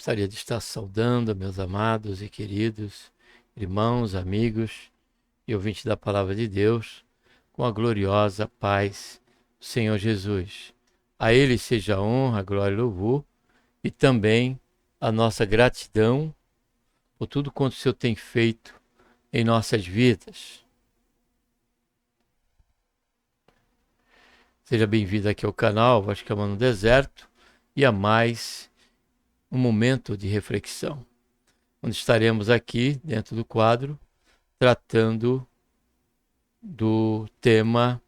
gostaria de estar saudando meus amados e queridos irmãos, amigos e ouvintes da Palavra de Deus com a gloriosa paz do Senhor Jesus. A Ele seja a honra, a glória e louvor e também a nossa gratidão por tudo quanto o Senhor tem feito em nossas vidas. Seja bem-vindo aqui ao canal Vascamano no Deserto e a mais um momento de reflexão, onde estaremos aqui dentro do quadro tratando do tema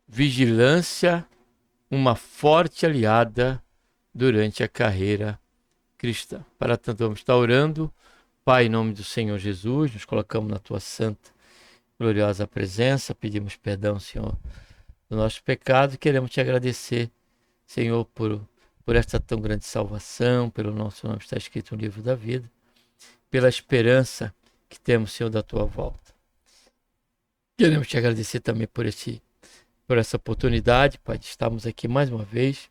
vigilância, uma forte aliada durante a carreira cristã. Para tanto, vamos estar orando. Pai, em nome do Senhor Jesus, nos colocamos na tua santa, gloriosa presença, pedimos perdão, Senhor, do nosso pecado e queremos te agradecer, Senhor, por esta tão grande salvação, pelo nosso nome está escrito no livro da vida, pela esperança que temos, Senhor, da tua volta. Queremos te agradecer também por essa oportunidade, Pai, de estarmos aqui mais uma vez,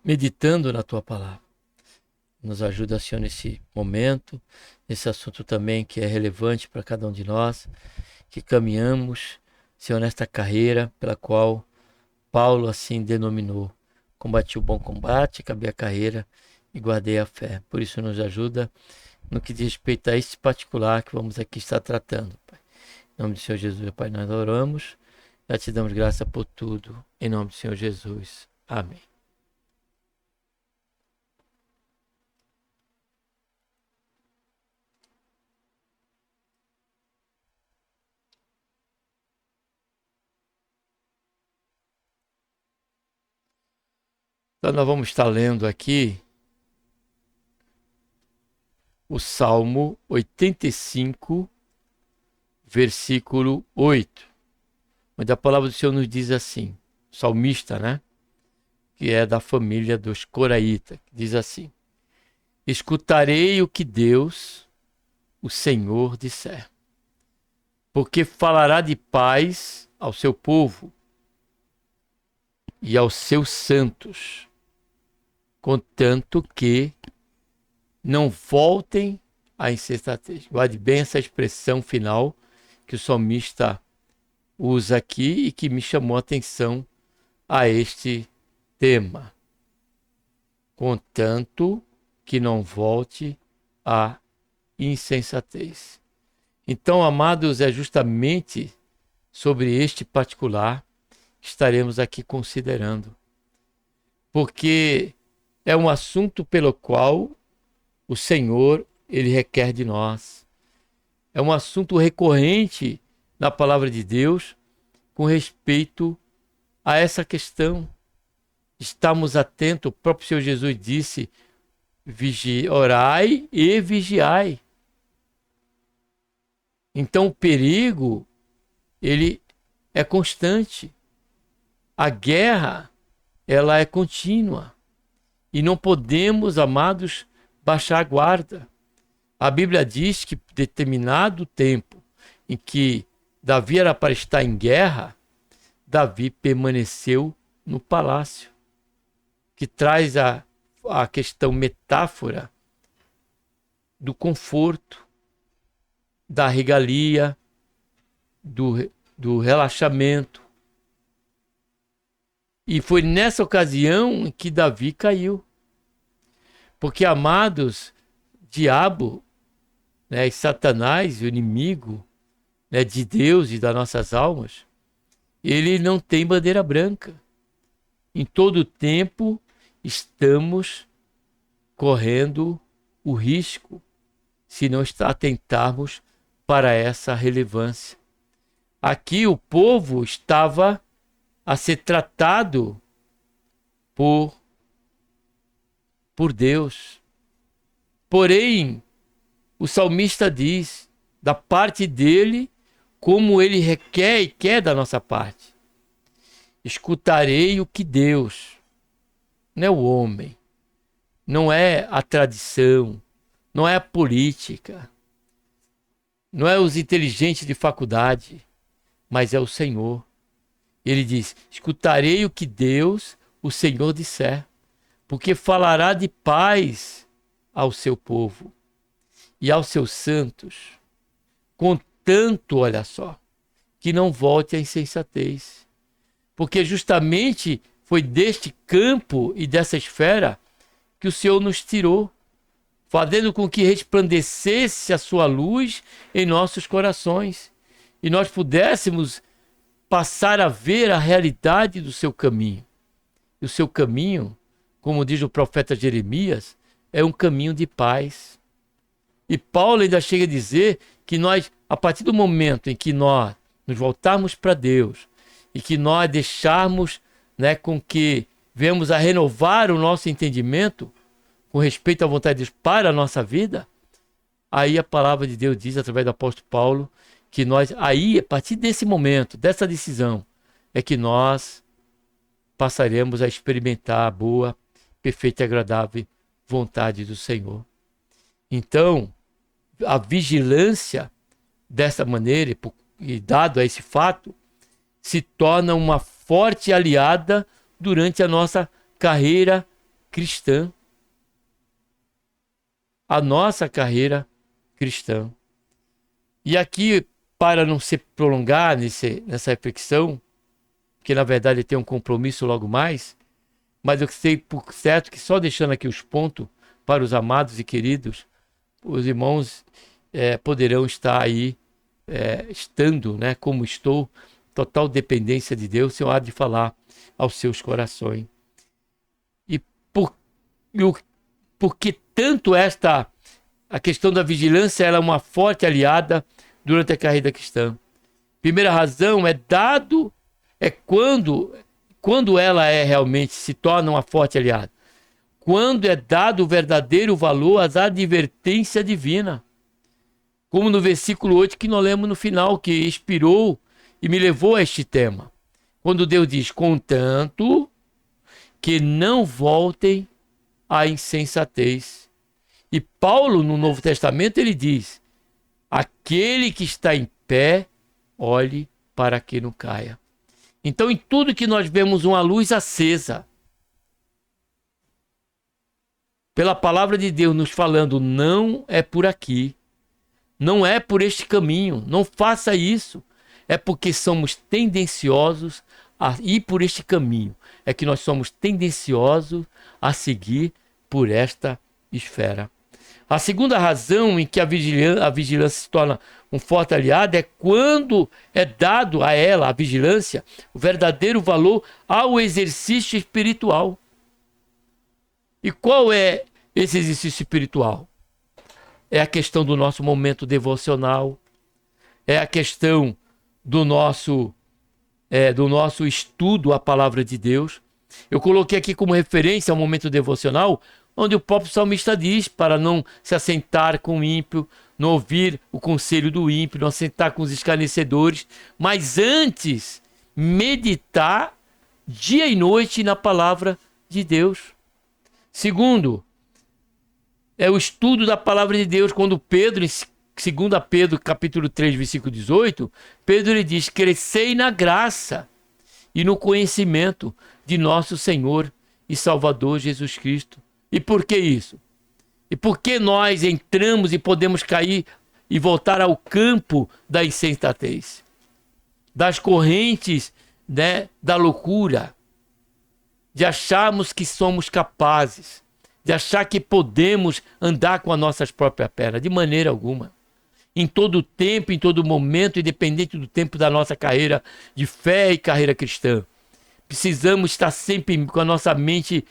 meditando na tua palavra. Nos ajuda, Senhor, nesse momento, nesse assunto também que é relevante para cada um de nós, que caminhamos, Senhor, nesta carreira pela qual Paulo assim denominou: combati o bom combate, acabei a carreira e guardei a fé. Por isso nos ajuda no que diz respeito a este particular que vamos aqui estar tratando, Pai. Em nome do Senhor Jesus, Pai, nós oramos, já te damos graça por tudo. Em nome do Senhor Jesus. Amém. Então nós vamos estar lendo aqui o Salmo 85, versículo 8, onde a palavra do Senhor nos diz assim, o salmista, né? Que é da família dos coraitas, diz assim: escutarei o que Deus, o Senhor, disser, porque falará de paz ao seu povo e aos seus santos, contanto que não voltem à insensatez. Guarde bem essa expressão final que o salmista usa aqui e que me chamou a atenção a este tema. Contanto que não volte à insensatez. Então, amados, é justamente sobre este particular que estaremos aqui considerando. Porque é um assunto pelo qual o Senhor, ele requer de nós. É um assunto recorrente na palavra de Deus com respeito a essa questão. Estamos atentos, o próprio Senhor Jesus disse: orai e vigiai. Então o perigo, ele é constante. A guerra, ela é contínua. E não podemos, amados, baixar a guarda. A Bíblia diz que determinado tempo em que Davi era para estar em guerra, Davi permaneceu no palácio, que traz a questão metáfora do conforto, da regalia, do relaxamento. E foi nessa ocasião que Davi caiu. Porque, amados, diabo, né, e Satanás, o inimigo, né, de Deus e das nossas almas, ele não tem bandeira branca. Em todo tempo estamos correndo o risco, se não atentarmos para essa relevância. Aqui o povo estava a ser tratado por Deus. Porém, o salmista diz, da parte dele, como ele requer e quer da nossa parte. Escutarei o que Deus, não é o homem, não é a tradição, não é a política, não é os inteligentes de faculdade, mas é o Senhor. Ele diz: escutarei o que Deus, o Senhor disser, porque falará de paz ao seu povo e aos seus santos, contanto, olha só, que não volte à insensatez. Porque justamente foi deste campo e dessa esfera que o Senhor nos tirou, fazendo com que resplandecesse a sua luz em nossos corações e nós pudéssemos passar a ver a realidade do seu caminho. E o seu caminho, como diz o profeta Jeremias, é um caminho de paz. E Paulo ainda chega a dizer que nós, a partir do momento em que nós nos voltarmos para Deus e que nós deixarmos, com que venhamos a renovar o nosso entendimento com respeito à vontade de Deus para a nossa vida, aí a palavra de Deus diz, através do apóstolo Paulo, que nós, aí, a partir desse momento, dessa decisão, é que nós passaremos a experimentar a boa, perfeita e agradável vontade do Senhor. Então, a vigilância dessa maneira, e dado a esse fato, se torna uma forte aliada durante a nossa carreira cristã. A nossa carreira cristã. E aqui, para não se prolongar nessa reflexão, que na verdade tem um compromisso logo mais, mas eu sei por certo que só deixando aqui os pontos para os amados e queridos, os irmãos poderão estar aí, estando, como estou, total dependência de Deus, o Senhor há de falar aos seus corações. E porque tanto a questão da vigilância ela é uma forte aliada durante a carreira cristã. Primeira razão quando ela realmente se torna uma forte aliada. Quando é dado o verdadeiro valor às advertências divinas. Como no versículo 8 que nós lemos no final, que inspirou e me levou a este tema. Quando Deus diz, contanto que não voltem à insensatez. E Paulo, no Novo Testamento, ele diz, aquele que está em pé, olhe para que não caia. Então, em tudo que nós vemos uma luz acesa, pela palavra de Deus nos falando, não é por aqui, não é por este caminho, não faça isso, é porque somos tendenciosos a ir por este caminho, é que nós somos tendenciosos a seguir por esta esfera. A segunda razão em que a vigilância se torna um forte aliado é quando é dado a ela, a vigilância, o verdadeiro valor ao exercício espiritual. E qual é esse exercício espiritual? É a questão do nosso momento devocional, é a questão do nosso estudo à palavra de Deus. Eu coloquei aqui como referência ao momento devocional, onde o próprio salmista diz para não se assentar com o ímpio, não ouvir o conselho do ímpio, não assentar com os escarnecedores, mas antes meditar dia e noite na palavra de Deus. Segundo, é o estudo da palavra de Deus, quando Pedro, em 2 Pedro capítulo 3, versículo 18, Pedro ele diz, crescei na graça e no conhecimento de nosso Senhor e Salvador Jesus Cristo. E por que isso? E por que nós entramos e podemos cair e voltar ao campo da insensatez? Das correntes, da loucura, de acharmos que somos capazes, de achar que podemos andar com as nossas próprias pernas, de maneira alguma. Em todo tempo, em todo momento, independente do tempo da nossa carreira de fé e carreira cristã. Precisamos estar sempre com a nossa mente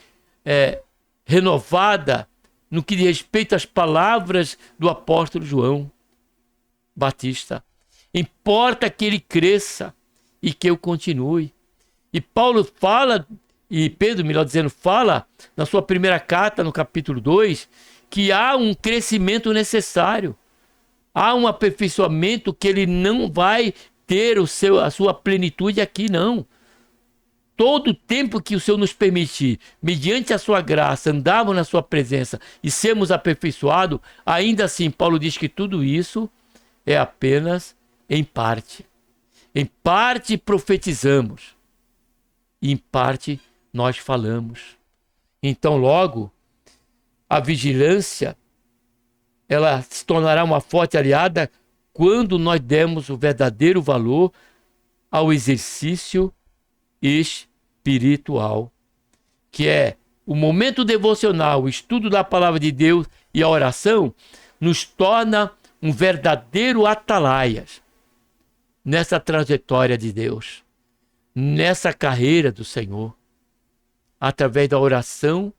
renovada no que diz respeito às palavras do apóstolo João Batista. Importa que ele cresça e que eu continue. E Paulo fala, e Pedro, melhor dizendo, fala na sua primeira carta, no capítulo 2, que há um crescimento necessário. Há um aperfeiçoamento que ele não vai ter a sua plenitude aqui, não. Todo o tempo que o Senhor nos permitir, mediante a sua graça, andarmos na sua presença e sermos aperfeiçoados, ainda assim, Paulo diz que tudo isso é apenas em parte. Em parte profetizamos, e em parte nós falamos. Então, logo, a vigilância, ela se tornará uma forte aliada quando nós demos o verdadeiro valor ao exercício espiritual, que é o momento devocional, o estudo da palavra de Deus e a oração, nos torna um verdadeiro atalaias nessa trajetória de Deus, nessa carreira do Senhor, através da oração,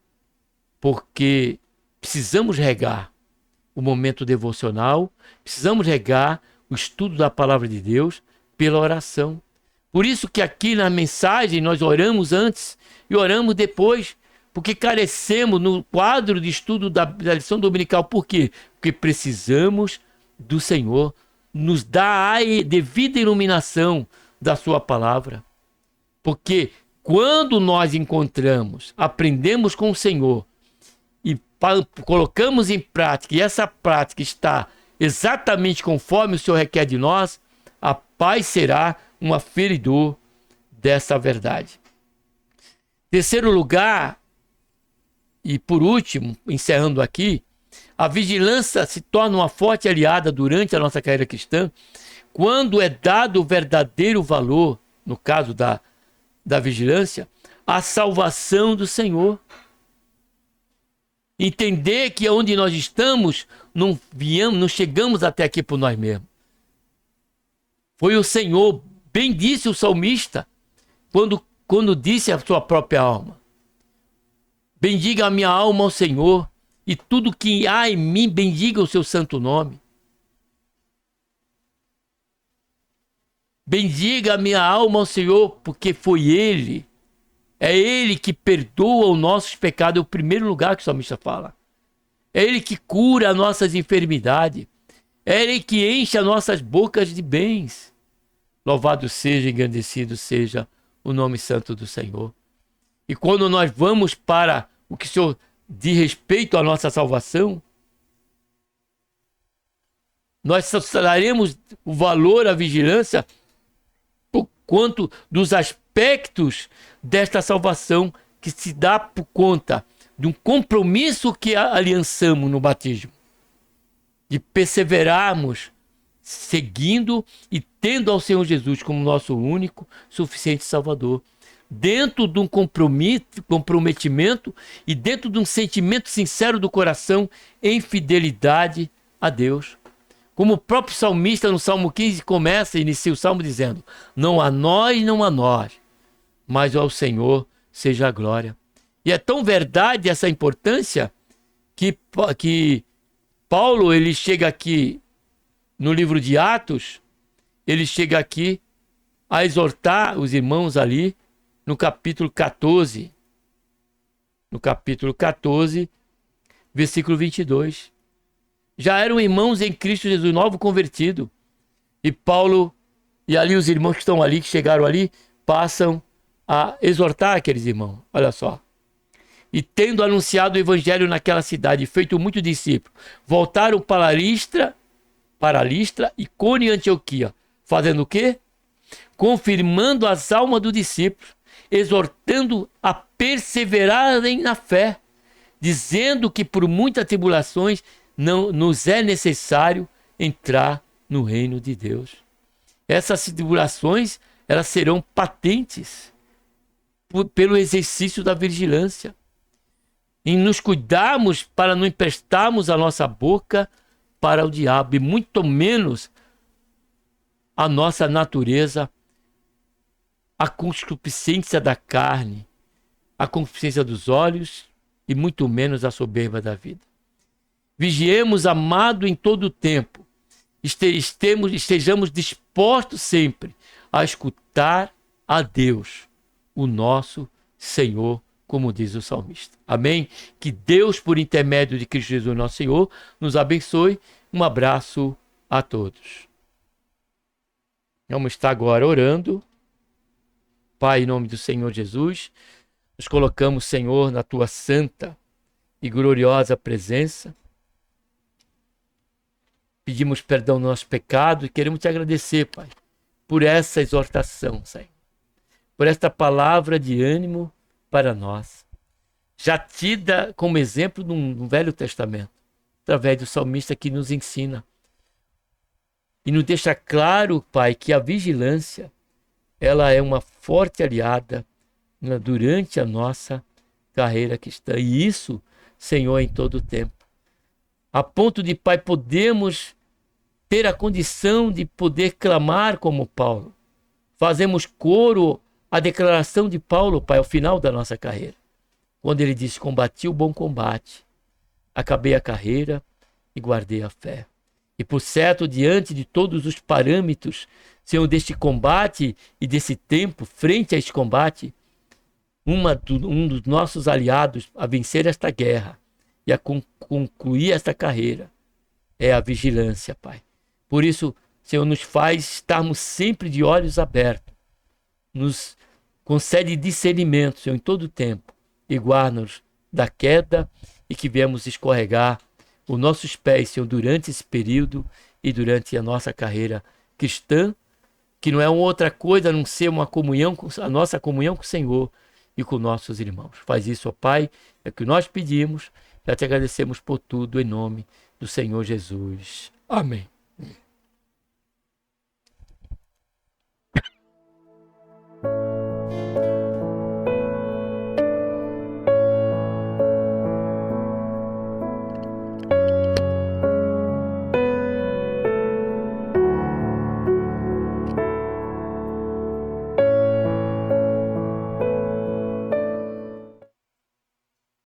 porque precisamos regar o momento devocional, precisamos regar o estudo da palavra de Deus pela oração. Por isso que aqui na mensagem nós oramos antes e oramos depois, porque carecemos no quadro de estudo da lição dominical. Por quê? Porque precisamos do Senhor nos dar a devida iluminação da sua palavra. Porque quando nós encontramos, aprendemos com o Senhor e colocamos em prática, e essa prática está exatamente conforme o Senhor requer de nós, a paz será um aferidor dessa verdade. Terceiro lugar, e por último, encerrando aqui, a vigilância se torna uma forte aliada durante a nossa carreira cristã quando é dado o verdadeiro valor, no caso da vigilância, à salvação do Senhor. Entender que onde nós estamos, não chegamos até aqui por nós mesmos. Foi o Senhor, bem disse o salmista, quando disse à sua própria alma: bendiga a minha alma ao Senhor, e tudo que há em mim, bendiga o seu santo nome. Bendiga a minha alma ao Senhor, porque foi Ele, é Ele que perdoa os nossos pecados, é o primeiro lugar que o salmista fala. É Ele que cura as nossas enfermidades, é Ele que enche as nossas bocas de bens. Louvado seja, engrandecido seja o nome santo do Senhor. E quando nós vamos para o que o Senhor diz respeito à nossa salvação, nós daremos o valor à vigilância por quanto dos aspectos desta salvação que se dá por conta de um compromisso que aliançamos no batismo, de perseverarmos seguindo e tendo ao Senhor Jesus como nosso único, suficiente Salvador, dentro de um comprometimento e dentro de um sentimento sincero do coração em fidelidade a Deus. Como o próprio salmista no Salmo 15 inicia o Salmo dizendo: não a nós, mas ao Senhor seja a glória. E é tão verdade essa importância que Paulo, ele chega aqui no livro de Atos, ele chega aqui a exortar os irmãos ali no capítulo 14. No capítulo 14, versículo 22. Já eram irmãos em Cristo Jesus, novo convertido. E Paulo, e ali os irmãos que estão ali, que chegaram ali, passam a exortar aqueles irmãos. Olha só. E tendo anunciado o evangelho naquela cidade, e feito muitos discípulos, voltaram para Listra, Icônio e Antioquia, fazendo o quê? Confirmando as almas dos discípulos, exortando a perseverarem na fé, dizendo que por muitas tribulações não nos é necessário entrar no reino de Deus. Essas tribulações, elas serão patentes pelo exercício da vigilância, em nos cuidarmos para não emprestarmos a nossa boca para o diabo, e muito menos a nossa natureza, a concupiscência da carne, a concupiscência dos olhos e muito menos a soberba da vida. Vigiemos, amado, em todo o tempo. Estejamos dispostos sempre a escutar a Deus, o nosso Senhor, como diz o salmista. Amém? Que Deus, por intermédio de Cristo Jesus, nosso Senhor, nos abençoe. Um abraço a todos. Vamos estar agora orando. Pai, em nome do Senhor Jesus, nos colocamos, Senhor, na tua santa e gloriosa presença. Pedimos perdão do nosso pecado e queremos te agradecer, Pai, por essa exortação, Senhor. Por esta palavra de ânimo para nós, já tida como exemplo no Velho Testamento, através do salmista que nos ensina. E nos deixa claro, Pai, que a vigilância, ela é uma forte aliada, né, durante a nossa carreira cristã. E isso, Senhor, em todo o tempo. A ponto de, Pai, podemos ter a condição de poder clamar como Paulo. Fazemos coro à declaração de Paulo, Pai, ao final da nossa carreira. Quando ele diz: combati o bom combate, acabei a carreira e guardei a fé. E por certo, diante de todos os parâmetros, Senhor, deste combate e desse tempo, frente a este combate, um dos nossos aliados a vencer esta guerra e a concluir esta carreira é a vigilância, Pai. Por isso, Senhor, nos faz estarmos sempre de olhos abertos, nos concede discernimento, Senhor, em todo o tempo, e guarda-nos da queda e que viemos escorregar os nossos pés, Senhor, durante esse período e durante a nossa carreira cristã, que não é outra coisa a não ser uma comunhão, a nossa comunhão com o Senhor e com nossos irmãos. Faz isso, ó Pai, é o que nós pedimos, já te agradecemos por tudo, em nome do Senhor Jesus. Amém.